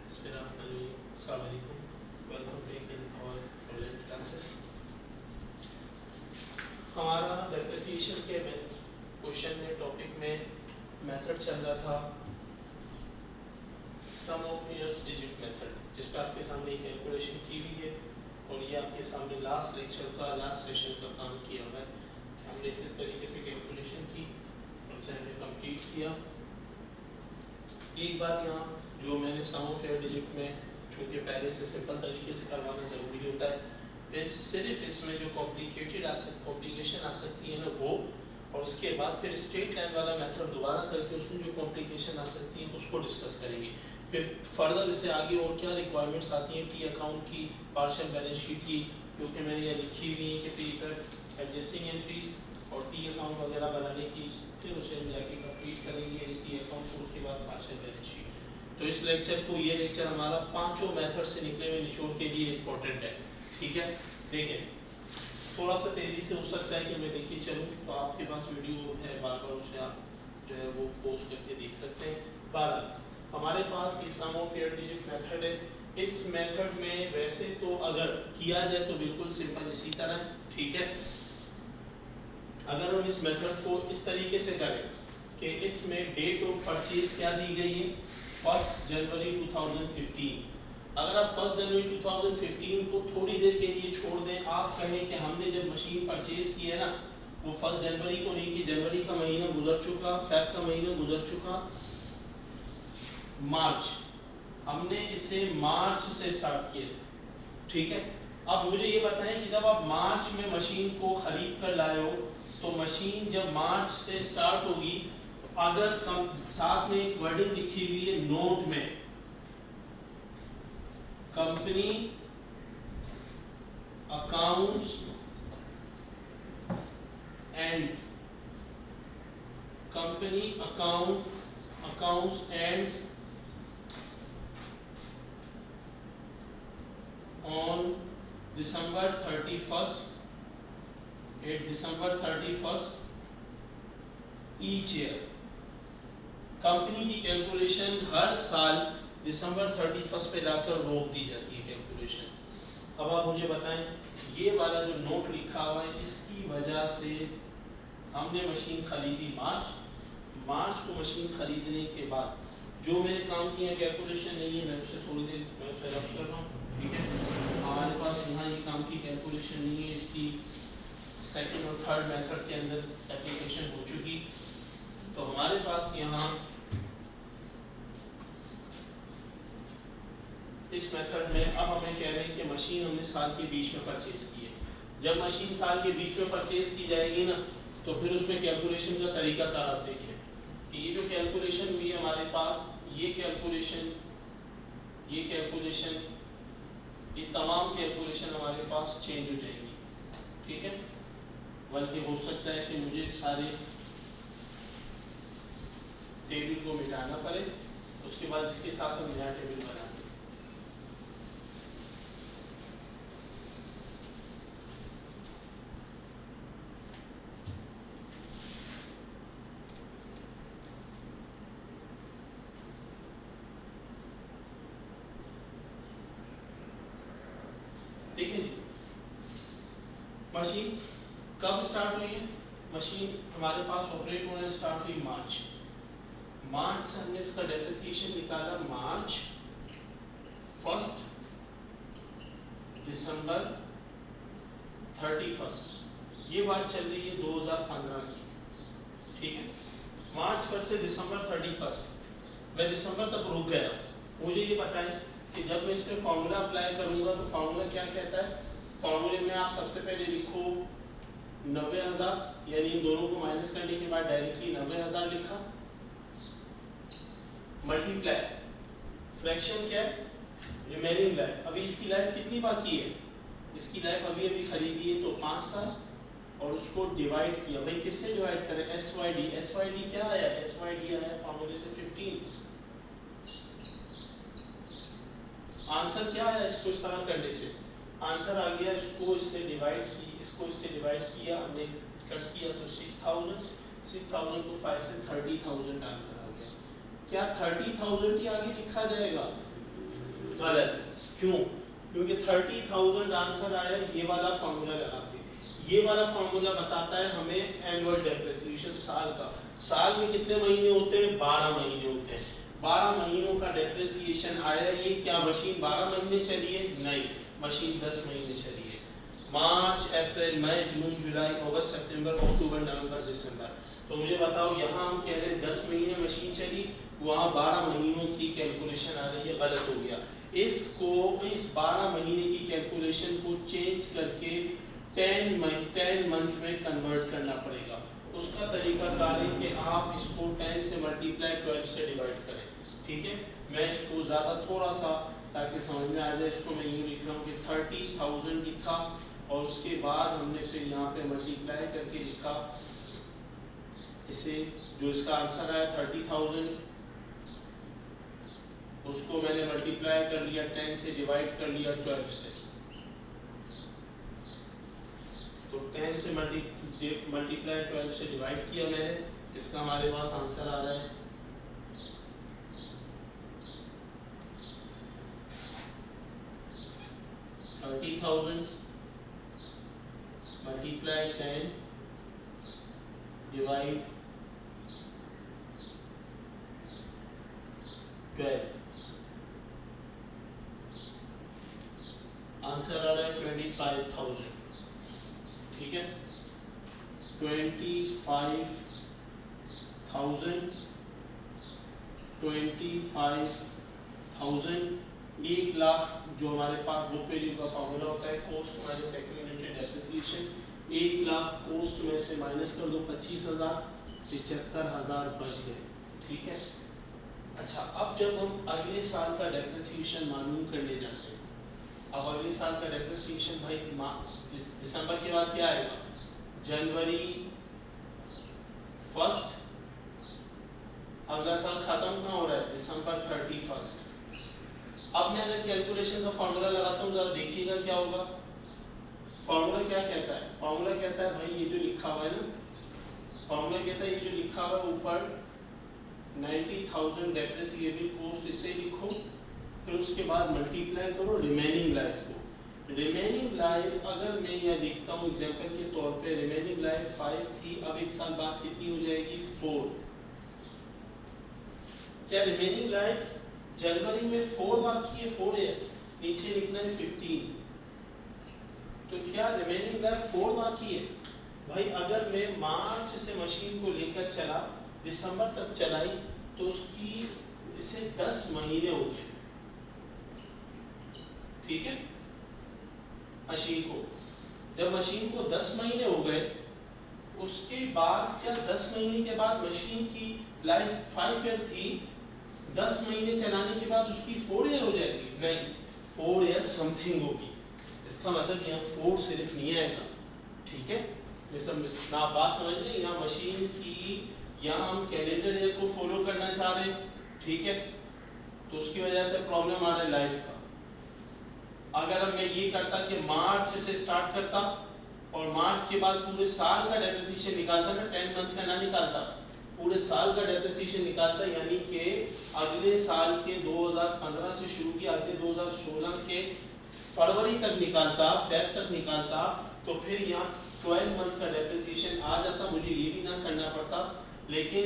Assalamualaikum. Welcome back in our online classes. हमारा depreciation के question में टॉपिक में मेथड चल रहा था सम ऑफ ईयर्स डिजिट मेथड, जिस पर आपके सामने कैलकुलेशन की हुई है और ये आपके सामने लास्ट लेक्चर का लास्ट सेशन का काम किया हुआ है कि हमने इस तरीके से कैलकुलेशन की और इसे हमने कंप्लीट किया। एक बात यहाँ जो मैंने सम ऑफ ईयर डिजिट में चूँकि पहले से सिंपल तरीके से करवाना ज़रूरी होता है, फिर सिर्फ इसमें जो कॉम्प्लिकेशन आ सकती है ना वो, और उसके बाद फिर स्ट्रेट लाइन वाला मेथड दोबारा करके उसमें जो कॉम्प्लिकेशन आ सकती है उसको डिस्कस करेंगे। फिर फर्दर इससे आगे और क्या रिक्वायरमेंट्स आती हैं टी अकाउंट की, पार्शियल बैलेंस शीट की, जो कि मैंने यहाँ लिखी हुई है कि टी पर एडजस्टिंग एंट्रीज और टी अकाउंट वगैरह बनाने की, फिर उसे हम जाके कंप्लीट करेंगे टी अकाउंट को, उसके बाद पार्शियल बैलेंस शीट। तो इस लेक्चर को, ये लेक्चर हमारा पांचों मेथड से निकले हुए निचोड़ के लिए इम्पोर्टेंट है। ठीक है, देखें थोड़ा सा तेज़ी से हो सकता है कि मैं देखिए चलूँ, तो आपके पास वीडियो है, बार बार उसे आप जो है वो पोज करके देख सकते हैं। 12 हमारे पास ये सम ऑफ ईयर डिजिट मेथड है। इस मेथड में वैसे तो अगर किया जाए तो बिल्कुल सिंपल इसी तरह, ठीक है। अगर हम इस मेथड को इस तरीके से करें कि इसमें डेट ऑफ परचेज क्या दी गई है, 1 जनवरी 2015। अगर आप 1 जनवरी 2015 को थोड़ी देर के लिए छोड़ दें, आप कहें कि हमने जब मशीन परचेज की है ना वो 1 जनवरी को नहीं की, जनवरी का महीना गुजर चुका, फेब का महीना गुजर चुका, मार्च, हमने इसे मार्च से स्टार्ट किया, ठीक है। अब मुझे ये बताएं कि जब आप मार्च में मशीन को खरीद कर लाए हो तो मशीन जब मार्च से स्टार्ट होगी, अगर साथ में एक वर्डिंग लिखी हुई है नोट में, company accounts and company accounts ends on December 31st, at December 31st each year। Company की कैलकुलेशन हर साल दिसंबर 31st पे लाकर रोक दी जाती है कैलकुलेशन। अब आप मुझे बताएं, ये वाला जो नोट लिखा हुआ है इसकी वजह से हमने मशीन खरीदी मार्च को मशीन खरीदने के बाद जो मैंने काम किया कैलकुलेशन नहीं है, मैं उसे थोड़ी देर मैं उसे रफ कर रहा हूँ, ठीक है। हमारे पास यहाँ ये काम की कैलकुलेशन नहीं है, इसकी सेकंड और थर्ड मेथड के अंदर एप्लीकेशन हो चुकी। तो हमारे पास यहाँ इस मेथड में अब हमें कह रहे हैं कि मशीन हमने साल के बीच में परचेज की है। जब मशीन साल के बीच में परचेज की जाएगी ना तो फिर उसमें कैलकुलेशन का तरीका कार आप देखें कि ये जो कैलकुलेशन हुई है हमारे पास, ये तमाम कैलकुलेशन हमारे पास चेंज हो जाएगी, ठीक है। बल्कि हो सकता है कि मुझे सारे टेबल को मिटाना पड़े, उसके बाद इसके साथ हम नया टेबल बना दें। देखिए मशीन कब स्टार्ट हुई है, मशीन हमारे पास ऑपरेट होना स्टार्ट हुई मार्च से हमने इसका डेप्रिसिएशन निकाला मार्च 1 दिसंबर 31st। ये बात चल रही है 2015 की, ठीक है। मार्च 1 से दिसंबर 31st, मैं दिसंबर तक रुक गया। मुझे ये बताएं कि जब मैं इस पर फॉर्मूला अप्लाई करूंगा तो फॉर्मूला क्या कहता है। फॉर्मूले में आप सबसे पहले लिखो 90,000, यानी इन दोनों को माइनस करने के बाद डायरेक्टली 90,000 लिखा, मल्टीप्लाई फ्रैक्शन क्या है, रिमेनिंग लाइफ। अभी इसकी लाइफ कितनी बाकी है, इसकी लाइफ अभी खरीदी है तो 5 साल, और उसको डिवाइड किया, भाई किससे डिवाइड करें, SYD क्या आया, SYD आया फॉर्मूले से 15। आंसर क्या आया इसको इस तरह करने से, आंसर आ गया, इसको इससे डिवाइड किया हमने, कट किया तो 6,000 को 5 से 30,000 आंसर आ गया। क्या 30,000 ही आगे लिखा जाएगा, गलत। क्यों? क्योंकि 30,000 आंसर आया ये वाला फॉर्मूला लगा के। ये वाला फॉर्मूला बताता है हमें एनुअल डेप्रिसिएशन साल का। साल में कितने महीने होते हैं? 12 महीने होते हैं। 12 महीनों का डेप्रिसिएशन आया ये। क्या मशीन 12 महीने चली है? नहीं, मशीन 10 महीने चली है। मार्च, अप्रैल, मई, जून, जुलाई, अगस्त, सितंबर, अक्टूबर, नवंबर, दिसंबर। तो मुझे बताओ, यहाँ हम कह रहे हैं 10 महीने मशीन चली, वहाँ 12 महीनों की कैलकुलेशन आ रही है, गलत हो गया। इसको इस 12 महीने की कैलकुलेशन को चेंज करके 10 मंथ में कन्वर्ट करना पड़ेगा। उसका तरीका कार है कि आप इसको 10 से मल्टीप्लाई 12 से डिवाइड करें। ठीक है, मैं इसको ज़्यादा थोड़ा सा ताकि समझ में आ जाए, इसको मैं यूँ लिख रहा हूँ कि 30,000 लिखा और उसके बाद हमने फिर यहाँ पे मल्टीप्लाई करके लिखा इसे, जो इसका आंसर आया 30,000, उसको मैंने मल्टीप्लाई कर लिया 10 से, डिवाइड कर लिया 12 से। तो 10 से मल्टीप्लाई 12 से डिवाइड किया मैंने, इसका हमारे पास आंसर आ रहा है 30,000 मल्टीप्लाई 10 डिवाइड 12, आंसर आ रहा है 25,000। ठीक है, 25,000 1 लाख जो हमारे पास बुक वैल्यू का फॉर्मूला होता है cost minus accumulated depreciation. 1 lakh cost में से माइनस कर दो 25,000, 75,000 बच गए। ठीक है, अच्छा अब जब हम अगले साल का डेप्रिसिएशन मालूम करने जाते हैं, अब अगले साल का डेप्रिसिएशन भाई दिसंबर के बाद क्या आएगा? जनवरी 1, अगला साल खत्म कहाँ हो रहा है? दिसंबर 31। अब मैं अगर कैलकुलेशन का फॉर्मूला लगाता हूँ, जरा देखिएगा क्या होगा। फॉर्मूला क्या कहता है? फॉर्मूला कहता है भाई ये जो लिखा हुआ है ना, फॉर्मूला कहता है ये जो लिखा हुआ है ऊपर 90,000 डेप्रिसिएबल कॉस्ट, इसे लिखो, फिर उसके बाद मल्टीप्लाई करो रिमेनिंग लाइफ को। रिमेनिंग लाइफ अगर मैं यह लिखता हूँ एग्जांपल के तौर पे, रिमेनिंग लाइफ 5 थी, अब 1 साल बाद कितनी हो जाएगी? 4। क्या रिमेनिंग लाइफ जनवरी में 4 बाकी है? 4 है, नीचे लिखना है 15। तो क्या रिमेनिंग लाइफ 4 बाकी है? भाई अगर मैं मार्च से मशीन को लेकर चला, दिसंबर तक चलाई, तो उसकी इसे 10 महीने हो गए। ठीक है, मशीन को जब मशीन को 10 महीने हो गए, उसके बाद क्या 10 महीने के बाद मशीन की लाइफ 5 ईयर थी, 10 महीने चलाने के बाद उसकी 4 ईयर हो जाएगी? नहीं, 4 ईयर समथिंग होगी। इसका मतलब यहाँ 4 सिर्फ नहीं आएगा। ठीक है, ना बात समझ लें, यहाँ मशीन की, यहाँ हम कैलेंडर ईयर को फॉलो करना चाह रहे हैं। ठीक है, तो उसकी वजह से प्रॉब्लम आ रहा है लाइफ का। अगर अब मैं ये करता कि मार्च से स्टार्ट करता और मार्च के बाद पूरे साल का डेप्रिसिएशन निकालता ना, 10 मंथ का ना निकालता, पूरे साल का डेप्रिसिएशन निकालता, यानी कि अगले साल के 2015 से शुरू किया, अगले 2016 के फरवरी तक निकालता, फेब तक निकालता, तो फिर यहाँ 12 मंथ्स का डेप्रिसिएशन आ जाता, मुझे ये भी ना करना पड़ता। लेकिन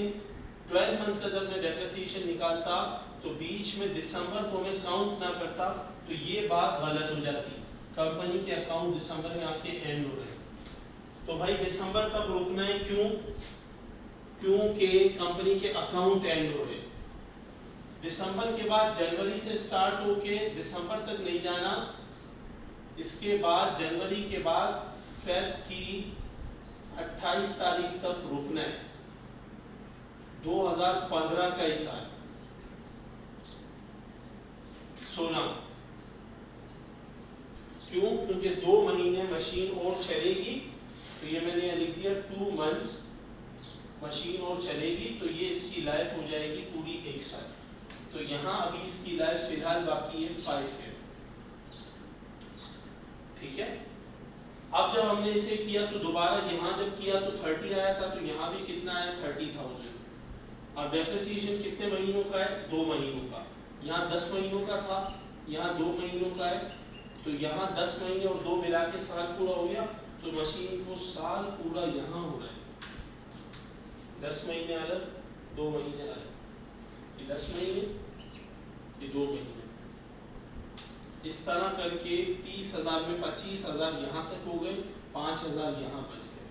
12 मंथ्स का जब मैं डेप्रिसिएशन निकालता तो बीच में दिसंबर को मैं काउंट ना करता, तो ये बात गलत हो जाती, कंपनी के अकाउंट दिसंबर में आके एंड हो रहे। तो भाई दिसंबर तक रोकना है, क्यों? क्योंकि कंपनी के अकाउंट एंड हो रहे। दिसंबर के बाद जनवरी से स्टार्ट होके दिसंबर तक नहीं जाना, इसके बाद जनवरी के बाद फेब की 28 तारीख तक रुकना है, 2015 का ही साल 16। क्यों? क्योंकि 2 महीने मशीन और चलेगी, तो ये मैंने यहाँ लिख दिया 2 मंथ्स मशीन और चलेगी, तो ये इसकी लाइफ हो जाएगी पूरी 1 साल। तो यहाँ अभी इसकी लाइफ फिलहाल बाकी है 5 ईयर। ठीक है, अब जब हमने इसे किया तो दोबारा यहाँ जब किया तो 30 आया था, तो यहाँ भी कितना आया? 30,000। अब डेप्रिसिएशन कितने महीनों का है? 2 महीनों का। यहाँ 10 महीनों का था, यहाँ 2 महीनों का है, तो यहाँ 10 महीने और 2 मिला के साल पूरा हो गया, तो मशीन को साल पूरा यहाँ हो रहा है। 10 महीने अलग, 2 महीने अलग, ये 10 महीने, ये 2 महीने। इस तरह करके 30,000 में 25,000 यहाँ तक हो गए, 5,000 यहाँ बच गए।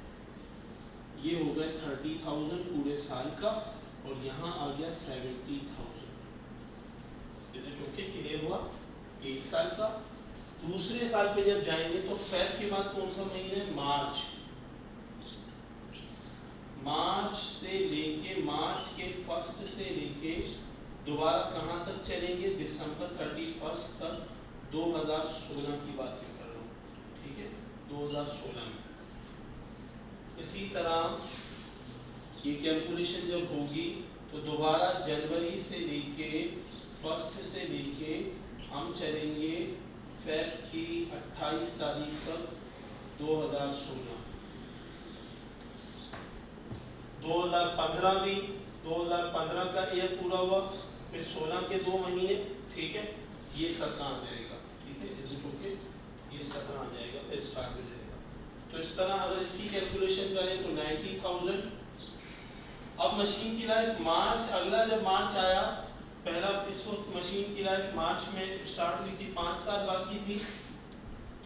ये हो गए 30,000 पूरे साल का, और यहाँ आ गया 70,000। Is it okay? क्लियर हुआ? एक साल का। दूसरे साल पे जब जाएंगे तो फेब के बाद कौन सा महीना है? मार्च। मार्च से लेके, मार्च के फर्स्ट से लेके दोबारा कहाँ तक चलेंगे? दिसंबर 31 तक 2016 की बात मैं कर रहा हूँ, ठीक है, 2016 में। इसी तरह ये कैलकुलेशन जब होगी तो दोबारा जनवरी से लेके, फर्स्ट से लेके हम चलेंगे फेब की 28 तारीख तक 2016। 2015 भी, 2015 का ईयर पूरा हुआ, फिर 16 के 2 महीने, ठीक है, ये 17 आ जाएगा, ठीक है, इज इट ओके? ये 17 आ जाएगा, फिर स्टार्ट हो जाएगा। तो इस तरह अगर इसकी कैलकुलेशन करें तो 90,000। अब मशीन की लाइफ मार्च, अगला जब मार्च आया, पहला इस वक्त मशीन की लाइफ मार्च में स्टार्ट हुई थी, 5 साल बाकी थी,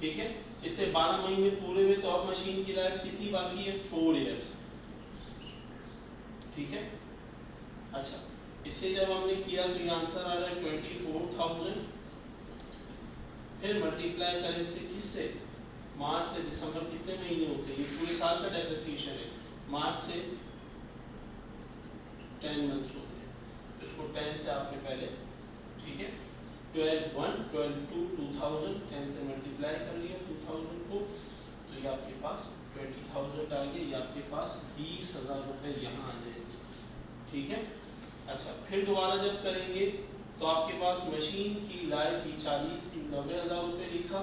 ठीक है, इससे 12 महीने पूरे हुए, तो अब मशीन की लाइफ कितनी बाकी है? 4 इयर्स, ठीक है। अच्छा, इससे जब हमने किया तो ये आंसर आ रहा है 24,000। फिर मल्टीप्लाई करें इससे, किससे? मार्च से दिसंबर कितने महीने होते हैं? ये पूरे साल का डेप्रिसिएशन है। मार्च से 10 मंथ्स होते हैं, तो इसको 10 से आपने पहले, ठीक है, 12 1 12 2 2000, 10 से मल्टीप्लाई कर लिया 2000 को, तो ये आपके पास 20,000 आ गया। ये आपके पास 20,000 रुपये यहाँ आ जाएंगे, ठीक है। अच्छा, फिर दोबारा जब करेंगे तो आपके पास मशीन की लाइफ ये 90,000 रुपये लिखा,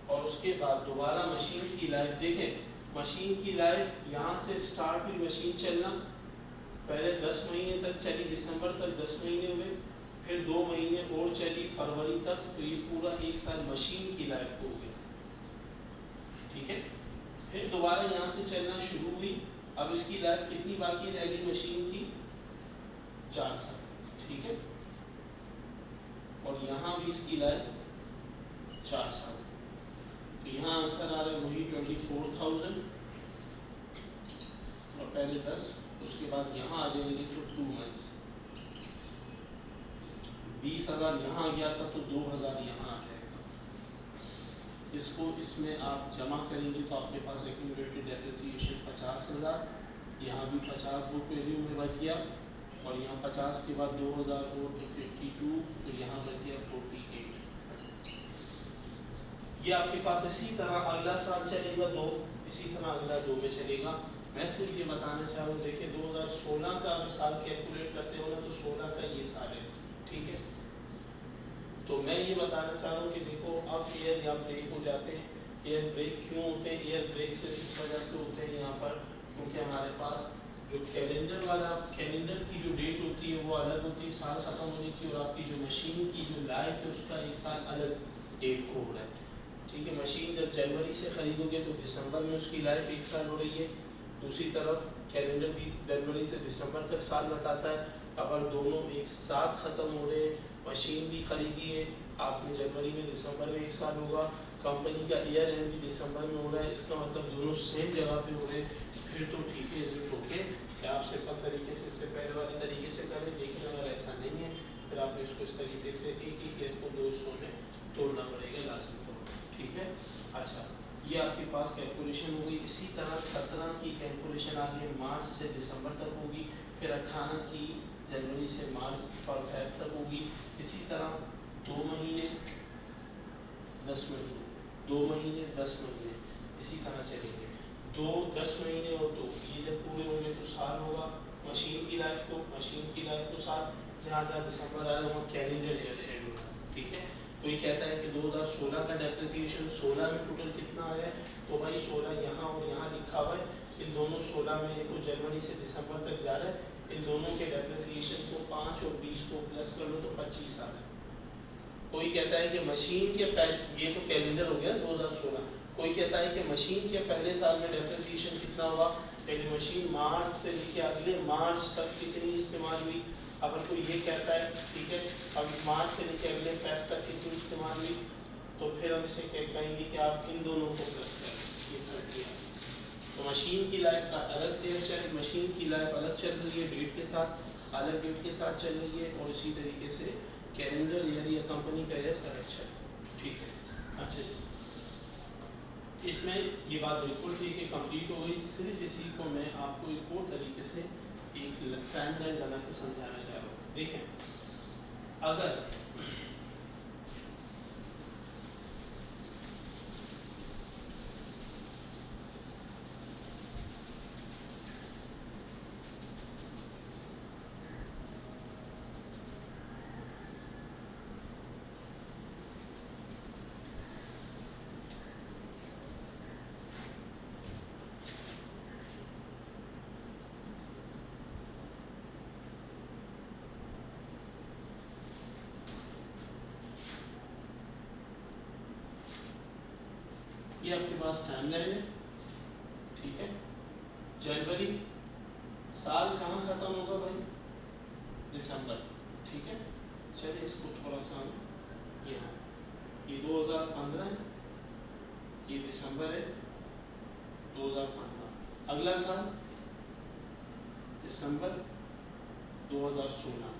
और उसके बाद दोबारा मशीन की लाइफ देखें, मशीन की लाइफ यहाँ से स्टार्ट हुई मशीन चलना, पहले 10 महीने तक चली, दिसंबर तक 10 महीने हुए, फिर 2 महीने और चली फरवरी तक, तो ये पूरा 1 साल मशीन की लाइफ हो गया, ठीक है। फिर दोबारा यहाँ से चलना शुरू हुई, अब इसकी लाइफ कितनी बाकी रह गई मशीन की? 4 साल, ठीक है, और यहाँ भी इसकी लाइफ 4 साल, तो यहाँ आंसर आ रहा है वही 24,000, और पहले 10, उसके बाद यहाँ आ जाएंगे तो 2 मंथ्स, 20,000 यहाँ आ गया था, तो 2,000 यहाँ आ जाएगा। इसको इसमें आप जमा करेंगे तो आपके पास एक्यूमुलेटेड डेप्रिसिएशन 50,000, यहाँ भी 50 बुक वैल्यू में बच गया, और यहाँ 50 के बाद 2,000 और 52, तो यहाँ बच गया 48। ये आपके पास इसी तरह अगला साल चलेगा 2, इसी तरह अगला 2 में चलेगा। मैं सिर्फ ये बताना चाह रहा हूँ, देखिए 2016 का अगर साल कैलकुलेट करते हो ना, तो 16 का ये साल है, ठीक है। तो मैं ये बताना चाह रहा हूँ कि देखो अब ईयर यहाँ ब्रेक हो जाते हैं। ईयर ब्रेक क्यों होते हैं? ईयर ब्रेक सिर्फ इस वजह से होते हैं यहाँ पर, क्योंकि हमारे पास जो कैलेंडर वाला, कैलेंडर की जो डेट होती है वो अलग होती है साल ख़त्म होने की, और आपकी जो मशीन की जो लाइफ है उसका एक साल अलग डेट को हो रहा है, ठीक है। मशीन जब जनवरी से ख़रीदोगे तो दिसंबर में उसकी लाइफ 1 साल हो रही है, दूसरी तरफ कैलेंडर भी जनवरी से दिसंबर तक साल बताता है। अगर दोनों एक साथ ख़त्म हो रहे, मशीन भी ख़रीदी है आपने जनवरी में, दिसंबर में 1 साल होगा, कंपनी का ईयर एंड भी दिसंबर में हो रहा है, इसका मतलब दोनों सेम जगह पे हो रहे हैं, फिर तो ठीक है, इज इट ओके कि आप सिंपल तरीके से इससे पहले वाले तरीके से करें। लेकिन अगर ऐसा नहीं है फिर आपने इसको इस तरीके से एक ईयर को 2 हिस्सों में तोड़ना पड़ेगा लाजमी तौर पर, ठीक है। अच्छा, ये आपके पास कैलकुलेशन होगी। इसी तरह 17 की कैलकुलेशन आगे मार्च से दिसंबर तक होगी, फिर 18 की जनवरी से मार्च फेब तक होगी। इसी तरह 2 महीने 10 महीने, 2 महीने 10 महीने, इसी तरह चलेंगे। 2 10 महीने और 2 ये जब पूरे होंगे तो साल होगा मशीन की लाइफ को साल, जहाँ जहाँ दिसंबर आया वहाँ कैलेंडर ईयर एंड होगा, ठीक है। तो ये कहता है कि 2016 का डेप्रिसिएशन 16 में टोटल कितना आया है, तो भाई 16 यहाँ और यहाँ लिखा हुआ है, इन दोनों 16 में एक जनवरी से दिसंबर तक जा रहा है, इन दोनों के डेप्रिसिएशन को 5 और 20 को प्लस कर लो तो 25 आ रहा है, कोई कहता है कि मशीन के पहले, ये तो कैलेंडर हो गया 2016, कोई कहता है कि मशीन के पहले साल में डेप्रिसिएशन कितना हुआ, पहली मशीन मार्च से लेके अगले मार्च तक कितनी इस्तेमाल हुई। अगर कोई ये कहता है ठीक है अब मार्च से लेके अगले फेब तक कितनी इस्तेमाल हुई, तो फिर हम इसे कहेंगे कि आप इन दोनों को प्लस करें, ये 30 है। तो मशीन की लाइफ का अलग लेक्चर, मशीन की लाइफ अलग चल रही है, डेट के साथ अलग डेट के साथ चल रही है, और इसी तरीके से कैलेंडर ईयर या कंपनी का ईयर अलग चल रहा है। ठीक है, अच्छा इसमें ये बात बिल्कुल ठीक है, कंप्लीट हो गई। सिर्फ इसी को मैं आपको एक और तरीके से एक टाइमलाइन बना के समझाना चाह रहा हूँ। देखें, अगर ये आपके पास टाइमलाइन है, ठीक है, जनवरी साल कहाँ खत्म होगा भाई, दिसंबर, ठीक है। चलिए इसको थोड़ा सा यहाँ, ये 2015 है, ये दिसंबर है 2015, अगला साल दिसंबर 2016,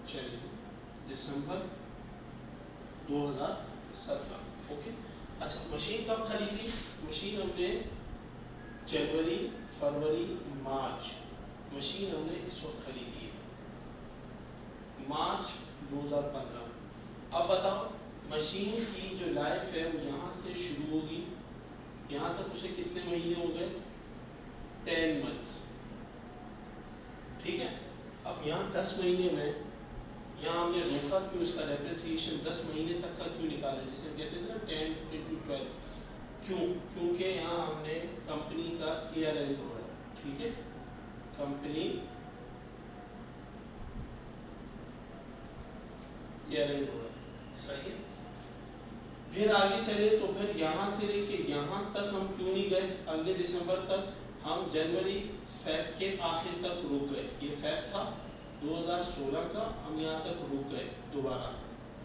चलिए दिसंबर 2017, ओके। अच्छा मशीन कब खरीदी, मशीन हमने जनवरी फरवरी मार्च, मशीन हमने इस वक्त खरीदी है मार्च 2015। अब बताओ मशीन की जो लाइफ है वो यहाँ से शुरू होगी, यहाँ तक उसे कितने महीने हो गए, 10 मंथ्स, ठीक है। अब यहाँ 10 महीने में यहाँ हमने रोका क्यों, इसका डेप्रिसिएशन 10 महीने तक का क्यों निकाला, जिसे कहते थे ना 10 into 12, क्यों, क्योंकि यहाँ हमने कंपनी का ईयर एंड हो रहा है, ठीक है, कंपनी ईयर एंड हो रहा है, सही है। फिर आगे चले तो फिर यहाँ से लेके यहाँ तक हम क्यों नहीं गए, अगले दिसंबर तक, हम जनवरी फेब के आखिर तक रुक गए, ये फेब था 2016 का, हम यहाँ तक रुक गए दोबारा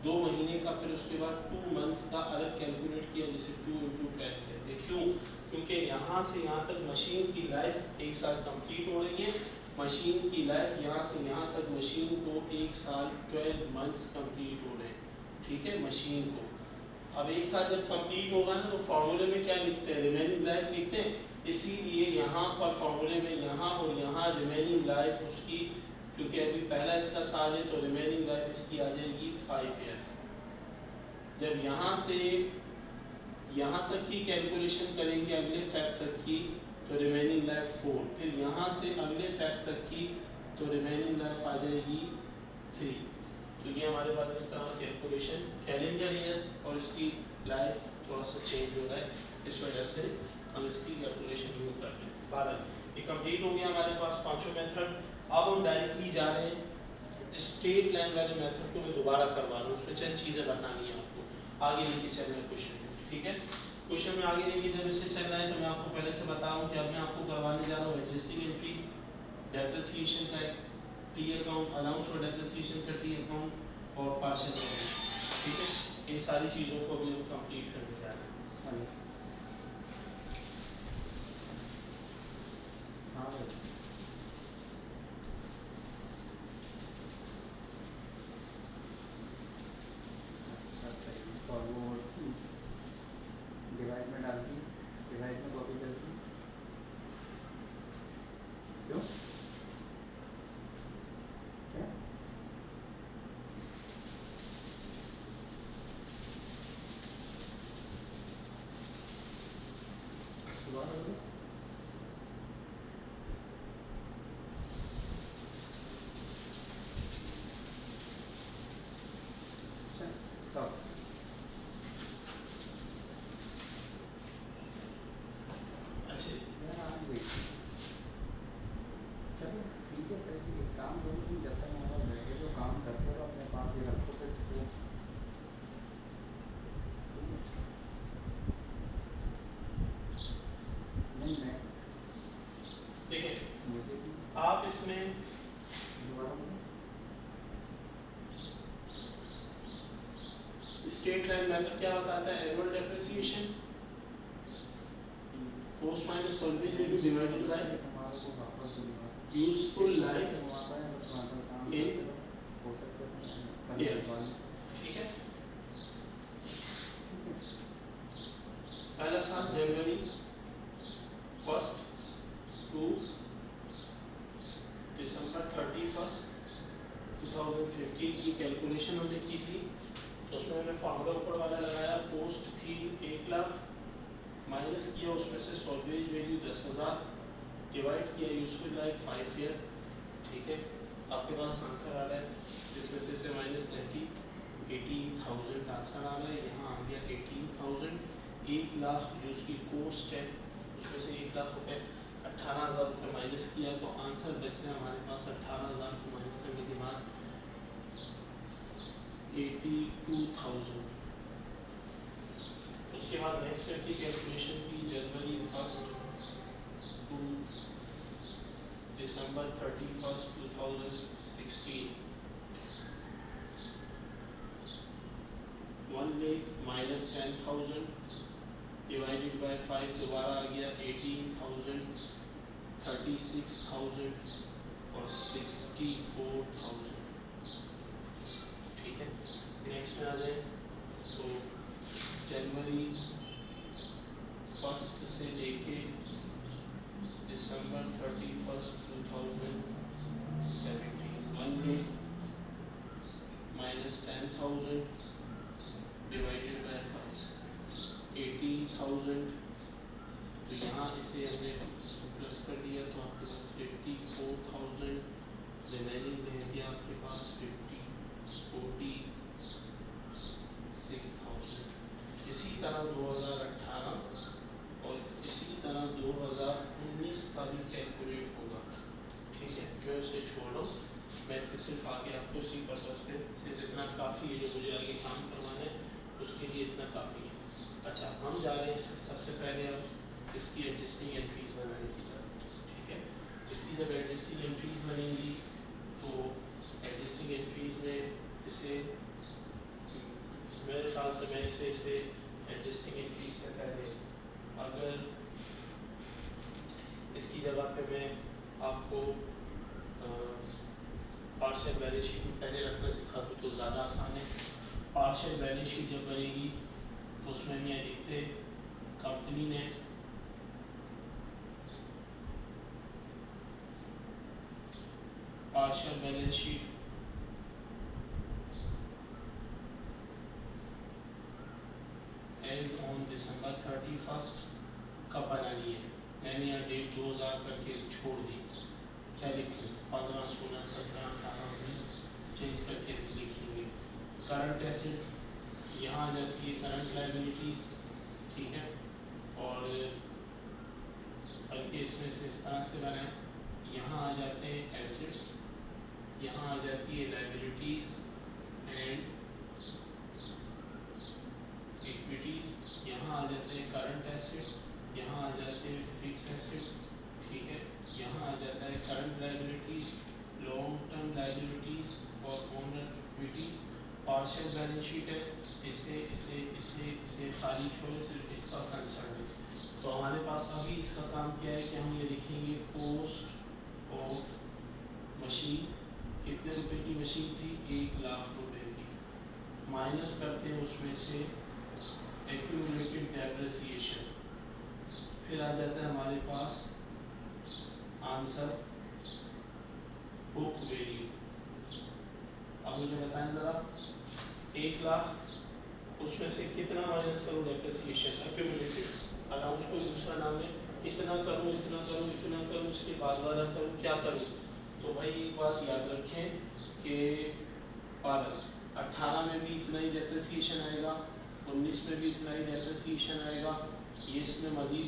2 महीने का, फिर उसके बाद 2 मंथ्स का अलग कैलकुलेट किया, जिसे 2 into 12 कहते हैं। क्यों, क्योंकि यहाँ से यहाँ तक मशीन की लाइफ 1 साल कंप्लीट हो रही है, मशीन की लाइफ यहाँ से यहाँ तक मशीन को 1 साल 12 मंथ्स कंप्लीट हो रहे हैं, ठीक है, मशीन को। अब 1 साल जब कंप्लीट होगा ना तो फॉर्मूले में क्या लिखते हैं, रिमेनिंग लाइफ लिखते हैं, इसीलिए यहाँ पर फॉर्मूले में यहाँ और यहाँ रिमेनिंग लाइफ उसकी, क्योंकि अभी पहला इसका साल है तो रिमेनिंग लाइफ इसकी आ जाएगी 5 ईयर्स। जब यहाँ से यहाँ तक की कैलकुलेशन करेंगे अगले फेब तक की तो रिमेनिंग लाइफ 4, फिर यहाँ से अगले फेब तक की तो रिमेनिंग लाइफ आ जाएगी 3। तो ये हमारे पास इस तरह कैलकुलेशन कैलेंडर ईयर और इसकी लाइफ थोड़ा सा चेंज हो रहा है, इस वजह से हम इसकी कैलकुलेशन यूज कर रहे हैं। 12 ये कंप्लीट हो गया हमारे पास पांचों मेथड। अब हम डायरेक्टली जा रहे हैं स्ट्रेट लाइन वाले मेथड को मैं दोबारा करवा रहा हूँ, उसमें चंद चीज़ें बतानी है आपको, आगे लेके चलना है क्वेश्चन में, ठीक है। क्वेश्चन में आगे लेके जब इससे चलना है तो मैं आपको पहले से बताऊँ कि अब मैं आपको करवाने जा रहा हूँ एडजस्टिंग एंट्रीज, डेप्रिसिएशन का एक T account, allowance for depreciation का टी अकाउंट और पार्शियल पेमेंट, ठीक है। इन सारी चीज़ों को भी हम कंप्लीट करने जा रहे हैं। डिवाइड में डाल दी, डिवाइड में कॉपी कर दी, क्यों क्या सुबह करोगे? कब चलो ठीक है सर, एक काम करो तुम, जब तक हमारे बैठे तो काम करते रहो, अपने पास भी रखो, फिर स्ट्रेट लाइन मेथड क्या बताता है? Annual depreciation cost minus salvage value divided by useful life in years। ठीक है, पहला साल जनवरी 1 टू दिसंबर 31 2015 की कैलकुलेशन हमने की थी। तो उसमें हमने फार्मूला ऊपर वाला लगाया, पोस्ट थी 1 लाख, माइनस किया उसमें से सॉल्वेज वैल्यू 10,000, डिवाइड किया यूजफुल लाइफ 5 ईयर। ठीक है, आपके पास आंसर आ रहा है जिसमें से माइनस 18,000 आंसर आ रहा है। यहाँ आ गया 18,000, 1 लाख जो उसकी कॉस्ट है उसमें से 1 लाख रुपये 18,000 रुपये माइनस किया तो आंसर बच रहा है हमारे पास 18,000 को माइनस करने के बाद 82,000। उसके बाद नेक्स्ट ईयर की कैलकुलेशन की, जनवरी 1 टू दिसंबर 31 2016, 1 लाख माइनस 10,000 डिवाइडेड बाय 5, दोबारा आ गया 18,000, 36,000 और 64,000। ठीक है, नेक्स्ट में आ जाए तो जनवरी 1 से लेके दिसंबर 31 2017, 1 लाख माइनस 10,000 डिवाइडेड बाय 5, 18,000। तो यहाँ इसे हमने प्लस कर दिया तो आपके पास 54,000 रिमेनिंग रह गया आपके पास 46,000। इसी तरह 2018 और इसी तरह 2019 का भी कैलकुलेट होगा। ठीक है, मैं उसे छोड़ रहा हूँ, मैं इसे सिर्फ आगे आपको इसी पर्पज़ पे सिर्फ इतना काफ़ी है जो मुझे आगे काम करवाना है उसके लिए इतना काफ़ी है। अच्छा, हम जा रहे हैं सबसे पहले अब इसकी एडजस्टिंग एंट्रीज बनाने की तरफ। ठीक है, इसकी जब एडजस्टिंग एंट्रीज बनेंगी तो एडजस्टिंग एंट्रीज में इसे मेरे ख्याल से मैं इसे एडजस्टिंग एंट्रीज से पहले अगर इसकी जगह पे मैं आपको पार्शियल बैलेंस शीट पहले रखना सिखा दूँ तो ज़्यादा आसान है। पार्शियल बैलेंस शीट जब बनेगी तो उसमें हम यह लिखते कंपनी ने partial balance sheet as on दिसंबर 31 कब बनानी है। मैंने यहाँ डेट 2000 करके छोड़ दी, क्या लिखूँ 15, 16, 17, 18, 19 चेंज करके लिखेंगे। करंट एसेट यहाँ आ जाती है करंट लायबिलिटीज़। ठीक है, और बल्कि इसमें से इस तरह से बनाए, यहाँ आ जाते हैं एसेट्स, यहाँ आ जाती है लायबिलिटीज़ एंड इक्विटीज़, यहाँ आ जाते हैं करंट एसेट, यहाँ आ जाते हैं फिक्स एसेट। ठीक है, यहाँ आ जाता है current liabilities, long term liabilities और owner equity. Partial balance sheet है, इसे खाली छोड़े, सिर्फ इसका कंसर्न है। तो हमारे पास अभी इसका काम क्या है कि हम ये लिखेंगे कॉस्ट ऑफ मशीन, कितने रुपए की मशीन थी, 1 लाख रुपए की, माइनस करते हैं उसमें से एक्यूमुलेटेड डेप्रिसिएशन, फिर आ जाता है हमारे पास आंसर बुक वैल्यू। अब मुझे बताएं ज़रा 1 लाख उसमें से कितना माइनस करूँ डेप्रिसिएशन एक्यूमुलेटेड, अगर उसको दूसरा नाम है इतना करूँ इतना करूँ इतना करूँ उसके बाद वाला करूँ क्या करूँ। तो भाई एक बात याद रखें कि 18 में भी इतना ही डेप्रिसिएशन आएगा, 19 में भी इतना ही डेप्रिसिएशन आएगा, ये इसमें मज़ीद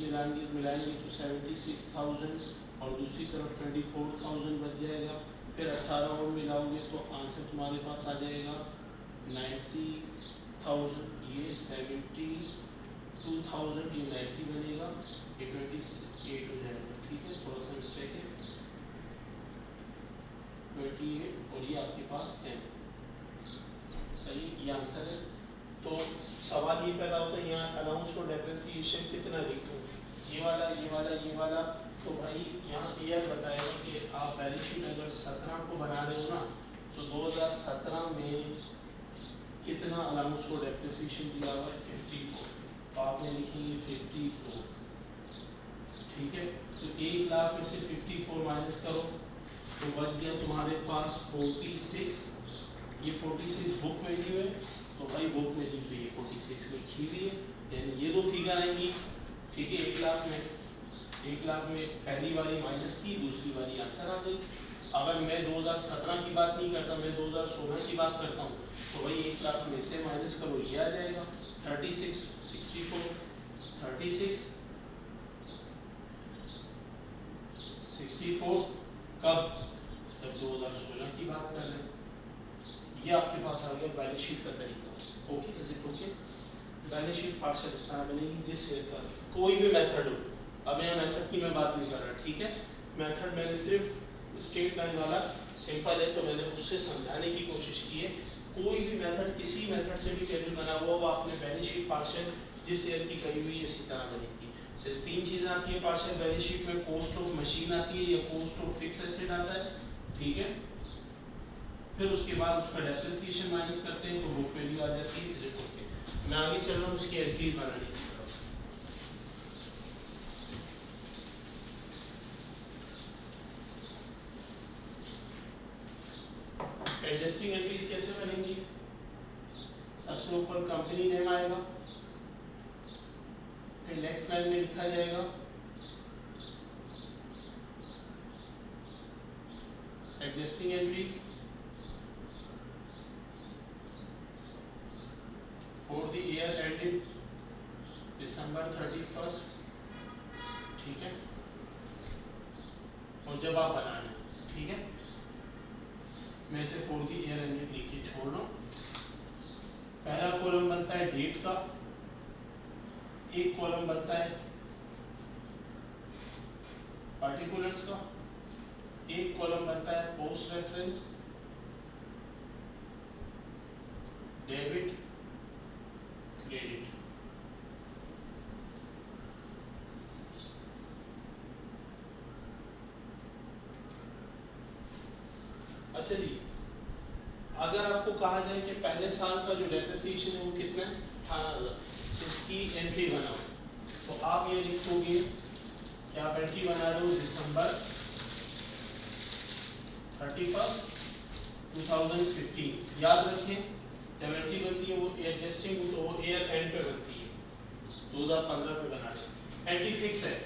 मिलाएंगे तो 76,000 और दूसरी तरफ 24,000 बच जाएगा। फिर 18 और मिलाओगे तो आंसर तुम्हारे पास आ जाएगा 90,000, ये 72,000, ये 90 बनेगा, ये 28 हो जाएगा। ठीक है, थोड़ा सा मिस्टेक है, 28 और ये आपके पास 10, सही ये आंसर है। तो तो सवाल ये पैदा होता है यहाँ अलाउंस फॉर डेप्रिसिएशन कितना लिखूँ, ये वाला ये वाला ये वाला। तो भाई यहाँ क्लियर बताएगा कि आप बैलेंस शीट अगर 17 को बना रहे हो ना तो 2017 में कितना अलाउंस फॉर डेप्रिसिएशन दिया हुआ है 54, तो आपने लिखेंगे 54, ठीक है। तो 1 लाख में से 54 माइनस करो तो बच गया तुम्हारे पास 46। ये 46 बुक में ली हुई है, तो भाई बुक में ली हुई है 46 लिखी हुई है, यानी ये दो फिगर आएंगी, ठीक है। 1 लाख में पहली बारी माइनस की, दूसरी बारी आंसर आ गई। अगर मैं 2017 की बात नहीं करता, मैं 2016 की बात करता हूँ, तो भाई 1 लाख में से माइनस करो, ये आ जाएगा 36, 64, 36, 64 कब, जब 2016 की बात कर रहे हैं। ये आपके पास आ गया बैलेंस शीट का तरीका। Okay, is it okay? Balance sheet partial इस तरह बनेगी जिस शेयर का कोई भी मेथड हो। अब यहाँ मेथड की मैं बात नहीं कर रहा, ठीक है। मेथड मैंने सिर्फ स्ट्रेट लाइन वाला सिंपल है तो मैंने उससे समझाने की कोशिश की है। कोई भी मेथड, किसी मेथड से भी टेबल बना हुआ वो आपने बैलेंस शीट पार्शियल जिस शेयर की करी हुई है इसी तरह बनेगी। सिर्फ 3 चीज़ें आती है पार्शियल बैलेंस शीट में, कॉस्ट ऑफ मशीन आती है या कॉस्ट ऑफ फिक्स एसेट आता है, ठीक है। फिर उसके बाद उसका डेप्रिसिएशन माइनस करते हैं तो बुक वैल्यू आ जाती है। Is it okay? मैं आगे चल रहा हूँ उसकी एंट्रीज बनाने की तरफ। एडजस्टिंग एंट्रीज कैसे बनेंगी? सबसे ऊपर कंपनी नेम आएगा, फिर नेक्स्ट लाइन में लिखा जाएगा adjusting entries for the year ended December 31st, ठीक है। और जब आप बना लें, ठीक है, मैं इसे for the year ended लिख के छोड़ रहा हूँ। पहला कॉलम बनता है डेट का, एक कॉलम बनता है पार्टिकुलर्स का, एक कॉलम बनता है पोस्ट रेफरेंस, डेबिट, क्रेडिट। अच्छा जी, अगर आपको कहा जाए कि पहले साल का जो डेप्रिसिएशन है वो कितना है 18,000, इसकी एंट्री बनाओ, तो आप ये लिखोगे कि आप एंट्री बना रहे हो दिसंबर 31, 2015। याद रखें जब एंट्री बनती है वो एडजस्टिंग तो वो ईयर एंड पे बनती है, 2015 पे बना रहे। एंट्री फिक्स है,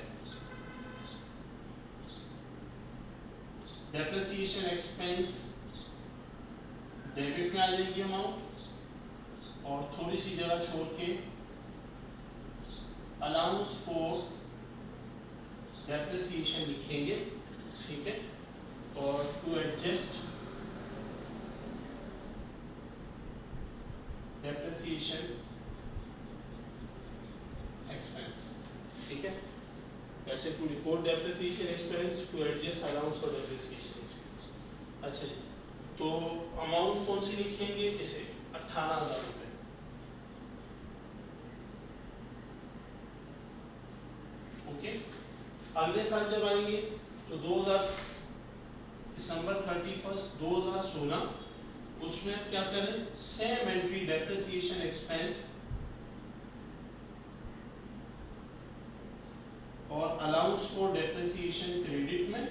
डेप्रिसिएशन एक्सपेंस डेबिट में आ जाएगी अमाउंट, और थोड़ी सी जगह छोड़ के अलाउंस फॉर डेप्रिसिएशन लिखेंगे, ठीक है। और टू एडजस्ट डेप्रिसिएशन एक्सपेंस, ठीक है। वैसे to record depreciation expense, to adjust allowance for depreciation expense. अच्छा जी, तो अमाउंट कौन सी लिखेंगे? इसे 18,000 रुपये। ओके, अगले साल जब आएंगे तो दिसंबर 31, 2016 उसमें क्या करें? सेम एंट्री डेप्रिसिएशन एक्सपेंस और अलाउंस फॉर डेप्रिसिएशन क्रेडिट में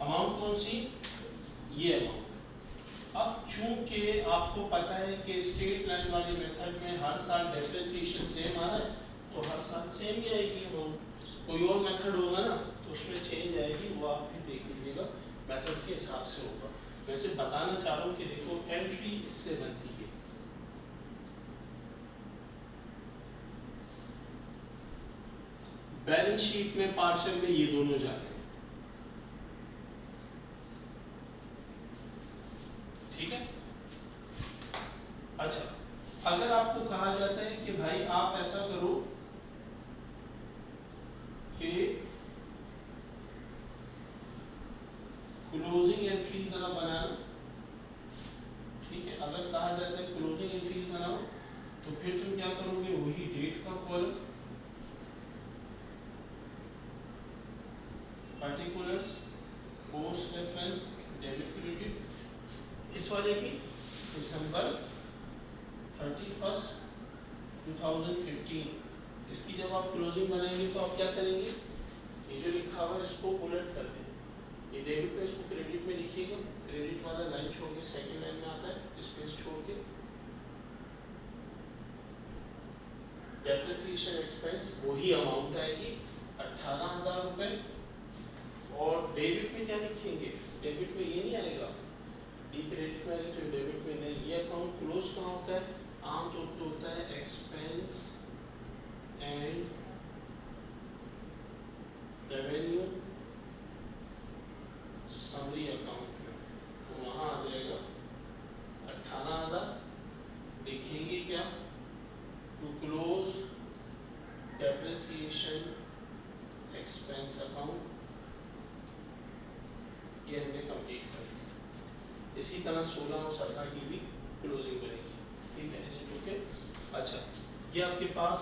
अमाउंट कौन सी? ये अमाउंट। अब चूंकि आपको पता है कि स्ट्रेट लाइन वाले मेथड में हर साल डेप्रिसिएशन सेम आ रहा है तो हर साल सेम ही आएगी अमाउंट। कोई और मेथड होगा ना तो उसमें चेंज आएगी, वो आप भी देख लीजिएगा, मेथड के हिसाब से होगा। वैसे बताना चाह रहा हूँ कि देखो एंट्री इससे बनती है, बैलेंस शीट में पार्शियल में ये दोनों जाते हैं, ठीक है। अच्छा, अगर आपको कहा जाता है कि भाई आप ऐसा करो कि एंट्रीज जरा बनाना, ठीक है। अगर कहा जाता है क्लोजिंग एंट्रीज बनाओ तो फिर तुम क्या करोगे, वही डेट का column, particulars, post reference, debit credit, इस वाले की दिसंबर 31, 2015, इसकी जब आप क्लोजिंग बनाएंगे तो आप क्या करेंगे, ये जो लिखा हुआ है इसको उलट कर दें, ये डेबिट में इसको क्रेडिट में लिखिएगा, क्रेडिट वाला लाइन छोड़ के सेकंड लाइन में आता है स्पेस छोड़ के, डेप्रिसिएशन एक्सपेंस वही अमाउंट आएगी 18,000 रुपए, और डेबिट में क्या लिखेंगे, डेबिट में ये नहीं आएगा, ये क्रेडिट में आएगा तो डेबिट में नहीं, ये अकाउंट क्लोज कहाँ होता है, आमतौर पर होता है expense and revenue summary account में, तो वहाँ आ जाएगा 18,000, लिखेंगे क्या, to close depreciation expense account, ये हमने कंप्लीट कर लिया। इसी तरह 16 और 17 की भी क्लोजिंग बनेगी, ठीक है, इसे ओके। अच्छा, ये आपके पास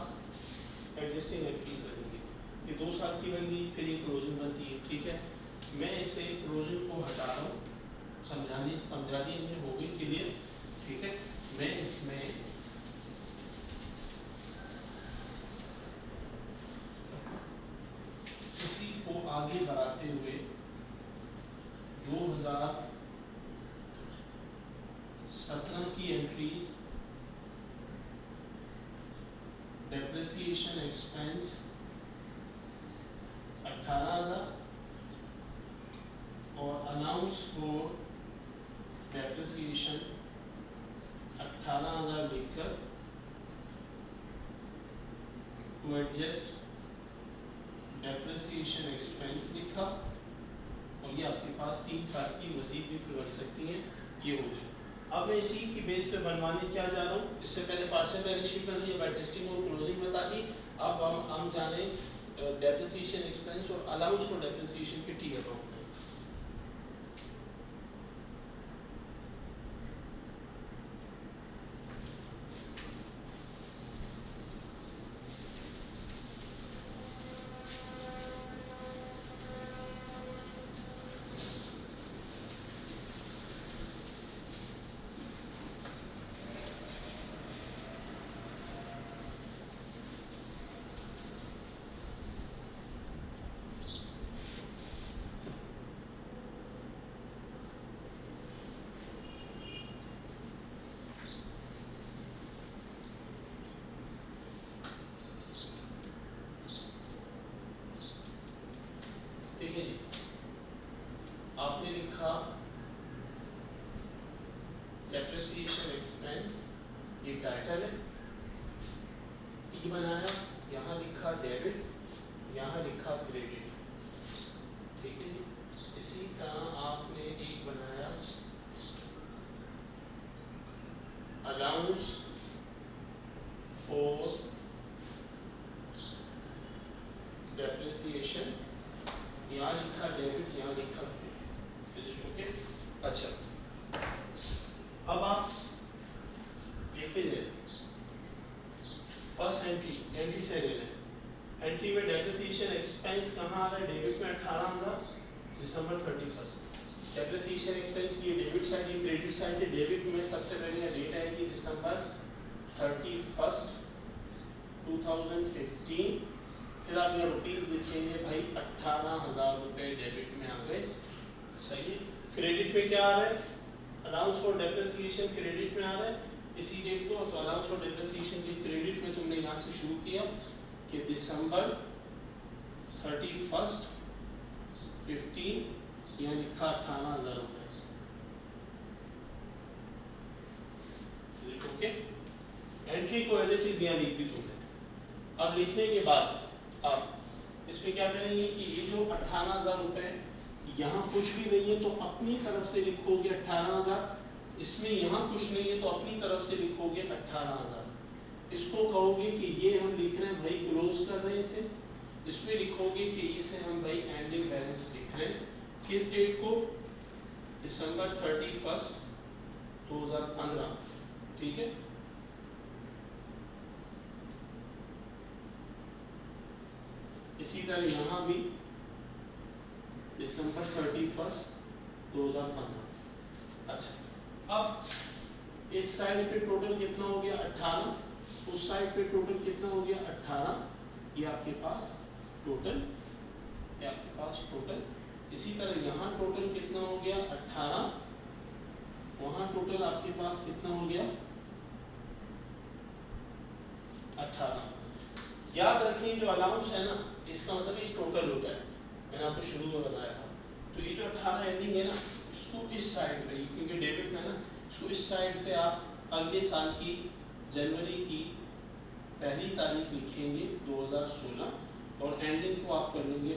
एडजस्टिंग एंट्रीज बनेंगी, ये 2 साल की बन गई, फिर ये क्लोजिंग बनती है, ठीक है। मैं इसे क्लोजिंग को हटा रहा हूँ, समझा दी हमने, हो गई क्लियर, ठीक है। मैं इसमें इसी को आगे बढ़ाते हुए 2017 की एंट्रीज, डेप्रिसिएशन एक्सपेंस 18,000 और अनाउंस फॉर डेप्रिसिएशन 18,000 लिखकर टू एडजस्ट डेप्रिसिएशन एक्सपेंस लिखा, और ये आपके पास 3 साल की मजीद भी बन सकती हैं, ये हो गई। अब मैं इसी की बेस पे बनवाने क्या जा रहा हूँ, इससे पहले पार्शियल बैलेंस शीट बनाई, अब एडजस्टिंग और क्लोजिंग बता दी, अब हम जाने डेप्रिसिएशन एक्सपेंस और अलाउंस फॉर डेप्रिसिएशन के टी अकाउंट। ठीक है जी, आपने लिखा डेप्रिसिएशन एक्सपेंस, ये टाइटल है, टी बनाया, यहाँ लिखा डेबिट, यहाँ लिखा क्रेडिट, ठीक है जी। इसी तरह आपने एक बनाया अलाउंस फॉर डेप्रिसिएशन, यहाँ लिखा डेबिट, यहाँ लिखा क्रेडिट, इज इट ओके। अच्छा, अब आप देखिए फर्स्ट एंट्री से ले लें, एंट्री में डेप्रिसिएशन एक्सपेंस कहाँ आ रहा है, डेबिट में 18,000 दिसंबर 31, डेप्रिसिएशन एक्सपेंस की डेबिट साइड है, क्रेडिट साइड है, डेबिट में सबसे पहले डेट आएगी दिसंबर 31, 2015, फिर आप यहाँ रुपीज़ लिखेंगे, भाई 18,000 रुपये डेबिट में आ गए, सही है। क्रेडिट में क्या आ रहा है, अलाउंस फॉर डेप्रिसिएशन क्रेडिट में आ रहा है, इसी डेट को, तो अलाउंस फॉर डेप्रिसिएशन के क्रेडिट में तुमने यहाँ से शुरू किया कि दिसंबर 31, 15, यहाँ लिखा 18,000 रुपये, ओके। एंट्री को एज इट इज यहाँ लिख दी तुमने। अब लिखने के बाद आप इसमें क्या करेंगे कि ये जो 18,000 रुपये यहाँ कुछ भी नहीं है तो अपनी तरफ से लिखोगे 18,000, इसमें यहाँ कुछ नहीं है तो अपनी तरफ से लिखोगे 18,000। इसको कहोगे कि ये हम लिख रहे हैं भाई, क्लोज कर रहे हैं इसे, इसमें लिखोगे कि इसे हम भाई एंडिंग बैलेंस लिख रहे हैं, किस डेट को, दिसंबर 31 2015, ठीक है। इसी तरह यहाँ भी दिसंबर 31 2015। अच्छा, अब इस साइड पे टोटल कितना हो गया 18, उस साइड पे टोटल कितना हो गया 18, ये आपके पास टोटल, ये आपके पास टोटल। इसी तरह यहाँ टोटल कितना हो गया 18, वहाँ टोटल आपके पास कितना हो गया 18। याद रखिए जो अलाउंस है ना, इसका मतलब ये टोटल होता है, मैंने आपको शुरू में बताया था। तो ये जो 18 एंडिंग है ना, इसको इस साइड पे, क्योंकि डेबिट में ना, इसको इस साइड पे आप अगले साल की जनवरी की पहली तारीख लिखेंगे 2016 और एंडिंग को आप कर लेंगे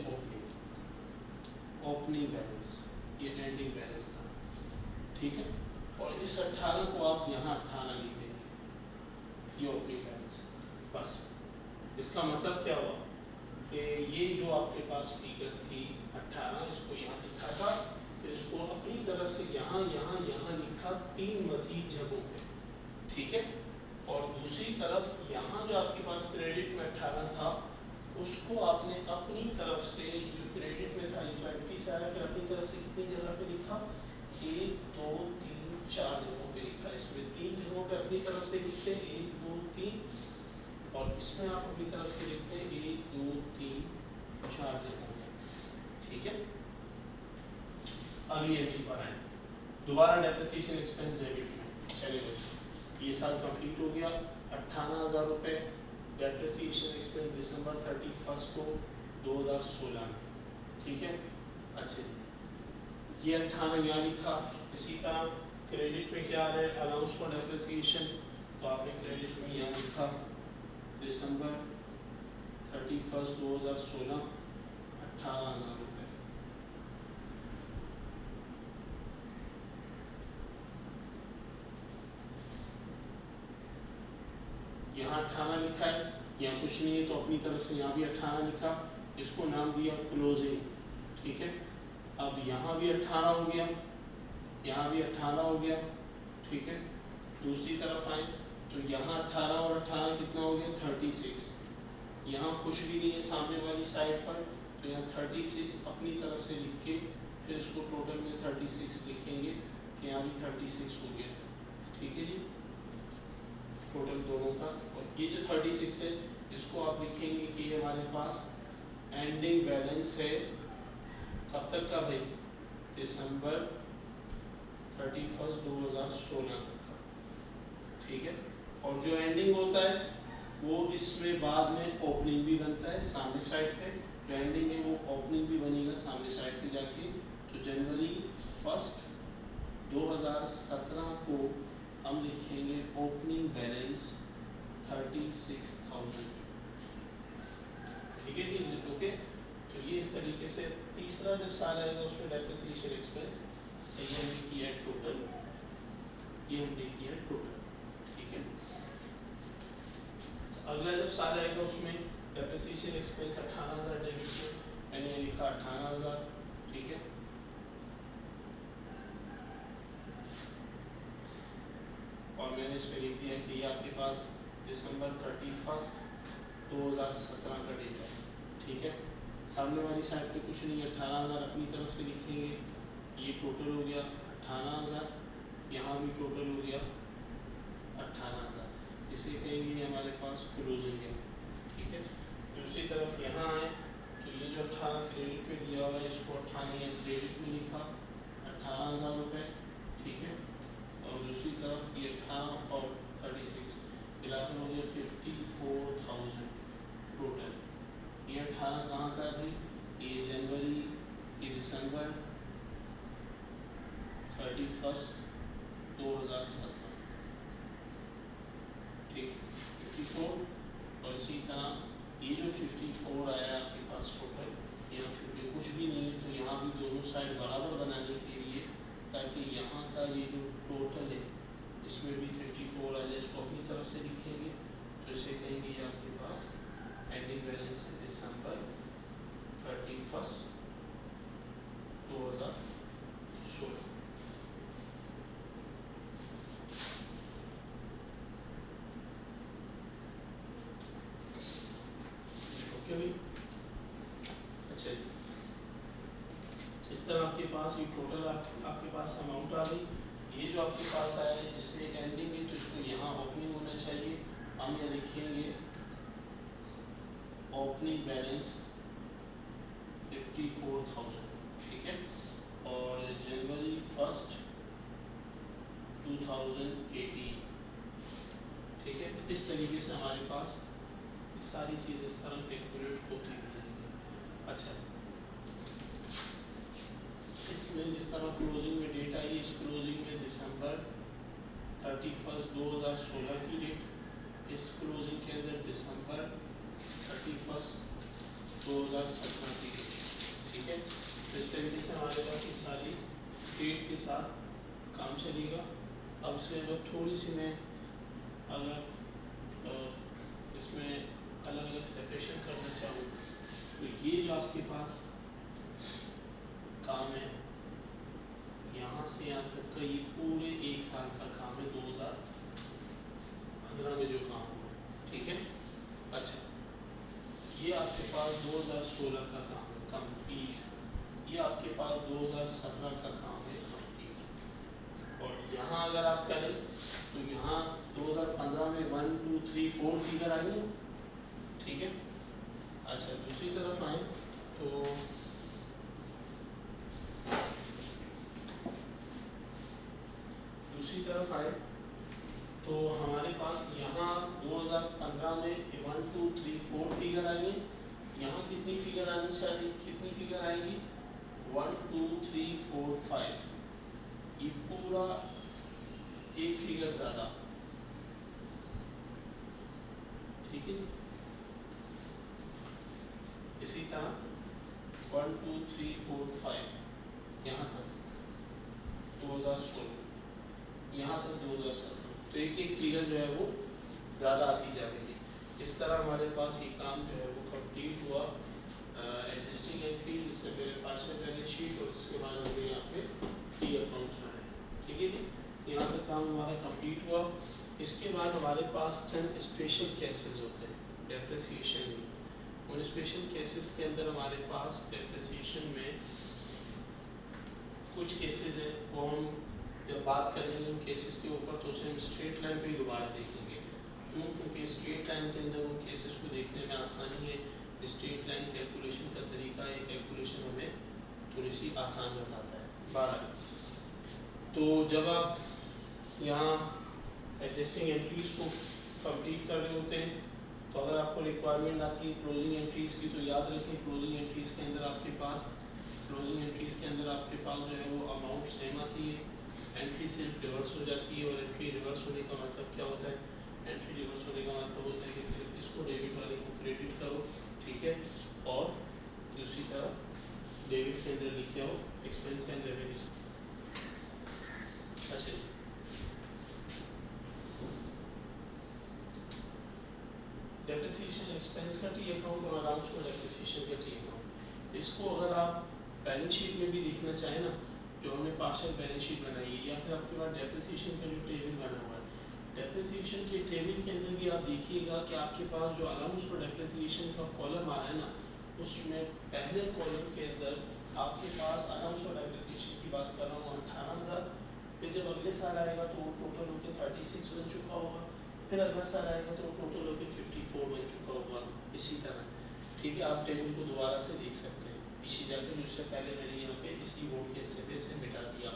ओपनिंग बैलेंस, ये एंडिंग बैलेंस था, ठीक है। और इस 18 को आप यहाँ 18 लिख देंगे, ये ओपनिंग बैलेंस है। बस इसका मतलब क्या हुआ कि ये जो आपके पास फिगर थी 18, इसको यहाँ लिखा था, फिर इसको अपनी तरफ से यहाँ यहाँ यहाँ लिखा 3 मजीद जगहों पे, ठीक है। और दूसरी तरफ यहाँ जो आपके पास क्रेडिट में 18 था, उसको आपने अपनी तरफ से जो क्रेडिट में था, ये जो एंट्री से आया, फिर अपनी तरफ से कितनी जगह पे लिखा 1 2 3 4 जगहों पे लिखा। इसमें 3 जगहों पे अपनी तरफ से लिखते हैं 1 2 3, और इसमें आप अपनी तरफ से लिखते हैं 1 2 3 4 जगहों पे, ठीक है। अगली एंट्री पर आए, दोबारा डेप्रिसिएशन एक्सपेंस डेबिट में। चलिए ये साल कंप्लीट हो गया, 18,000 रुपये डेप्रिसिएशन एक्सपेंस दिसंबर 31 को 2016 में, ठीक है। अच्छा, ये 18 यहाँ लिखा। इसी तरह क्रेडिट में क्या आ रहा है, अलाउंस फॉर डेप्रिसिएशन, तो आपने क्रेडिट में यहाँ लिखा दिसंबर 31 2016 18,000 रुपये। यहाँ 18 लिखा है, यहाँ कुछ नहीं है तो अपनी तरफ से यहाँ भी 18 लिखा, इसको नाम दिया क्लोजिंग, ठीक है। अब यहाँ भी 18 हो गया, यहाँ भी 18 हो गया, ठीक है। दूसरी तरफ आए तो यहाँ 18 और 18 कितना हो गया 36, यहाँ कुछ भी नहीं है सामने वाली साइड पर, तो यहाँ 36 अपनी तरफ से लिख के फिर इसको टोटल में 36 लिखेंगे कि यहाँ भी 36 हो गया, ठीक है जी, टोटल दोनों का। और ये जो 36 है, इसको आप लिखेंगे कि ये हमारे पास एंडिंग बैलेंस है, कब तक का भाई, दिसंबर 31 2016 तक का, ठीक है। और जो एंडिंग होता है वो इसमें बाद में ओपनिंग भी बनता है सामने साइड पे, जो एंडिंग है वो ओपनिंग भी बनेगा सामने साइड पे जाके। तो जनवरी 1 2017 को हम लिखेंगे ओपनिंग बैलेंस 36,000, ठीक है जी, ओके। तो ये इस तरीके से तीसरा जब साल आएगा उसमें डेप्रिसिएशन एक्सपेंस सही हमने किया है टोटल, ये हमने किया है टोटल, ठीक है। अगला जब साल आएगा उसमें डेप्रिसिएशन एक्सपेंस 18,000 डेबिट में, मैंने लिखा 18,000, ठीक है। और मैंने इस पर लिख दिया कि ये आपके पास दिसंबर 31 2017 का डेट है, ठीक है। सामने वाली साइड पे कुछ नहीं है, 18,000 अपनी तरफ से लिखेंगे, ये टोटल हो गया 18,000, यहाँ भी टोटल हो गया 18,000, इसे कहेंगे ये हमारे पास क्लोजिंग है, ठीक है। दूसरी तरफ यहाँ आए तो ये जो 18 क्रेडिट में दिया हुआ है, इसको 18 या क्रेडिट में लिखा 18,000 रुपये, ठीक है। और दूसरी तरफ ये 18 और 36 मिलाकर हो गया 54,000 टोटल। ये 18 कहाँ का है भाई, ये जनवरी, ये दिसंबर 31 2017, ठीक, 54। और इसी तरह ये जो 54 आया आपके पास टोटल, यहाँ चूँकि कुछ भी नहीं है तो यहाँ भी दोनों साइड बराबर बनाने के लिए, ताकि यहाँ का ये जो टोटल है इसमें भी 54 आ जाए, इसको अपनी तरफ से लिखेंगे तो इसे कहेंगे ये आपके पास एंडिंग बैलेंस है दिसंबर 31 2016, तरह आपके पास ये टोटल आपके पास अमाउंट आ गई। ये जो आपके पास आया है इससे एंडिंग है तो इसको यहाँ ओपनिंग होना चाहिए। हम यहाँ लिखेंगे ओपनिंग बैलेंस 54,000, ठीक है। और जनवरी 1 2018, ठीक है। इस तरीके से हमारे पास सारी चीज़ इस तरह कैलकुलेट होती रहेंगी। अच्छा, इसमें जिस तरह क्लोजिंग में डेट आई, इस क्लोजिंग में दिसंबर 31 2016 की डेट, इस क्लोजिंग के अंदर दिसंबर 31 2017 की डेट, ठीक है। तो इस तरीके से हमारे पास ये सारी डेट के साथ काम चलेगा। अब इसमें अगर थोड़ी सी मैं अगर इसमें अलग अलग सेपरेशन करना चाहूँ तो ये जो आपके पास काम है यहाँ से यहाँ तक का, ये पूरे एक साल का काम है 2015 में जो काम हुआ, ठीक है। अच्छा, ये आपके पास 2016 का काम है कंप्लीट, ये आपके पास 2017 का काम है कंप्लीट। और यहाँ अगर आप करें तो यहाँ 2015 में 1 2 3 4 फिगर आएंगे, ठीक है। अच्छा, दूसरी तरफ आए तो दूसरी तरफ आए तो हमारे पास यहाँ 2015 में 1 2 3 4 फिगर आएंगे। यहाँ कितनी फिगर आनी चाहिए, कितनी फिगर आएगी 1 2 3 4 5, ये पूरा एक फिगर ज़्यादा, ठीक है। इसी तरह 1 2 3 4 5 यहाँ तक 2016, यहाँ तक 2017, तो एक एक फिगर जो है वो ज़्यादा आती जा रही है। इस तरह हमारे पास ये काम जो है वो कंप्लीट हुआ। एडजस्टिंग एंट्रीज, इससे पहले पार्शियल बैलेंस शीट और इसके बाद हमने यहाँ पे फ्री अकाउंट्स बनाए, ठीक है जी। यहाँ तक काम हमारा कंप्लीट हुआ। इसके बाद हमारे पास चंद स्पेशल केसेस होते हैं डेप्रिसिएशन में। उन स्पेशल केसेस के अंदर हमारे पास डेप्रिसिएशन में कुछ केसेस हैं, वो हम जब बात करेंगे उन केसेस के ऊपर तो उसे हम स्ट्रेट लाइन पे ही दोबारा देखेंगे। क्यों? क्योंकि स्ट्रेट लाइन के अंदर उन केसेस को देखने में आसानी है। स्ट्रेट लाइन कैलकुलेशन का तरीका, ये कैलकुलेशन हमें थोड़ी सी आसान बताता है। 12, तो जब आप यहाँ एडजस्टिंग एंट्रीज को कंप्लीट कर रहे होते हैं तो अगर आपको रिक्वायरमेंट आती है क्लोजिंग एंट्रीज की, तो याद रखें क्लोजिंग एंट्रीज के अंदर आपके पास जो है वो अमाउंट सेम आती है, एंट्री सिर्फ रिवर्स हो जाती है। और एंट्री रिवर्स होने का मतलब क्या होता है, एंट्री रिवर्स होने का मतलब होता है कि सिर्फ इसको डेबिट वाले को क्रेडिट करो, ठीक है, और दूसरी तरफ डेबिट के अंदर लिखे हो एक्सपेंस एंड रेवेन्यू। अच्छा, डेप्रिसिएशन एक्सपेंस का टी अकाउंट और अलाउंस फॉर डेप्रिसिएशन का टी अकाउंट, इसको अगर आप बैलेंस शीट में भी देखना चाहें ना, जो हमने पार्शियल बैलेंस शीट बनाई है, या फिर आपके पास डेप्रिसिएशन का जो टेबल बना हुआ है, डेप्रिसिएशन के टेबल के अंदर भी आप देखिएगा कि आपके पास जो अलाउंस फॉर डेप्रिसिएशन का कॉलम आ रहा है ना, उसमें पहले कॉलम के अंदर आपके पास अलाउंस फॉर डेप्रिसिएशन की बात कर रहा हूँ 18,000, फिर जब अगले साल आएगा तो वो टोटल होकर 36 बन चुका होगा, फिर अगला साल आएगा तो वो टोटल होकर 54 बन चुका होगा। इसी तरह, ठीक है, आप टेबल को दोबारा से देख सकते हैं पीछे जाकर, जिससे पहले मैंने यहाँ पे इसी बोर्ड के हिस्से से मिटा दिया।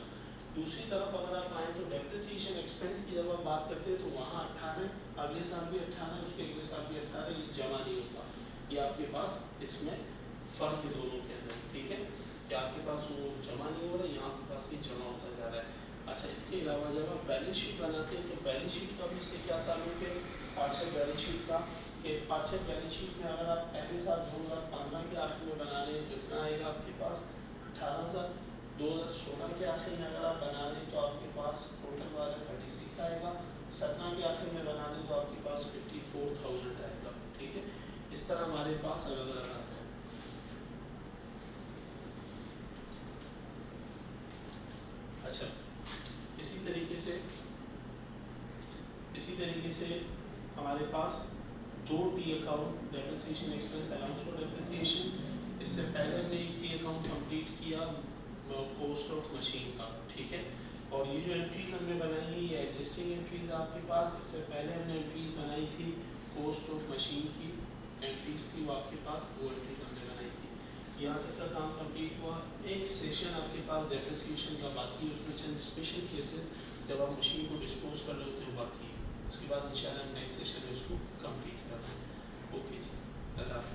दूसरी तरफ अगर आप आएँ तो डेप्रिसिएशन एक्सपेंस की जब आप बात करते हैं तो वहाँ 18, अगले साल भी 18, उसके अगले साल भी 18, ये जमा नहीं होता। ये आपके पास इसमें फ़र्क है दोनों के अंदर, ठीक है, कि आपके पास वो जमा नहीं हो रहा, यहाँ आपके पास ये जमा होता जा रहा है। अच्छा, इसके अलावा जब आप बैलेंस शीट बनाते हैं तो बैलेंस शीट का भी इससे क्या ताल्लुक है पार्शियल बैलेंस शीट का, कि पार्शियल बैलेंस शीट में अगर आप पहले साल 2015 के आखिर में बना रहे हैं तो इतना आएगा आपके पास 18,000, 2016 के आखिर में अगर आप बना रहे हैं तो आपके पास टोटल वाला 36 आएगा, 17 के आखिर में बना रहे हैं तो आपके पास 54,000 आएगा, ठीक है। इस तरह हमारे पास अलग अलग आता है। अच्छा, इसी तरीके से हमारे पास 2 T account, depreciation expense, allowance for depreciation. इससे पहले हमने एक टी अकाउंट कंप्लीट किया कॉस्ट ऑफ मशीन का, ठीक है। और ये जो एंट्रीज हमने बनाई है ये एग्जिस्टिंग एंट्रीज आपके पास, इससे पहले हमने एंट्रीज बनाई थी कॉस्ट ऑफ मशीन की एंट्रीज थी, वो आपके पास वो एंट्रीज हमने बनाई थी। यहाँ तक का काम कंप्लीट हुआ। एक सेशन आपके पास डेप्रिसिएशन का बाकी है, उसमें चंद स्पेशल केसेस जब आप मशीन को डिस्पोज कर रहे होते हो बाकी है। उसके बाद इंशाल्लाह हम नेक्स्ट सेशन में उसको कंप्लीट करेंगे। ओके जी, अल्लाह हाफ़िज़।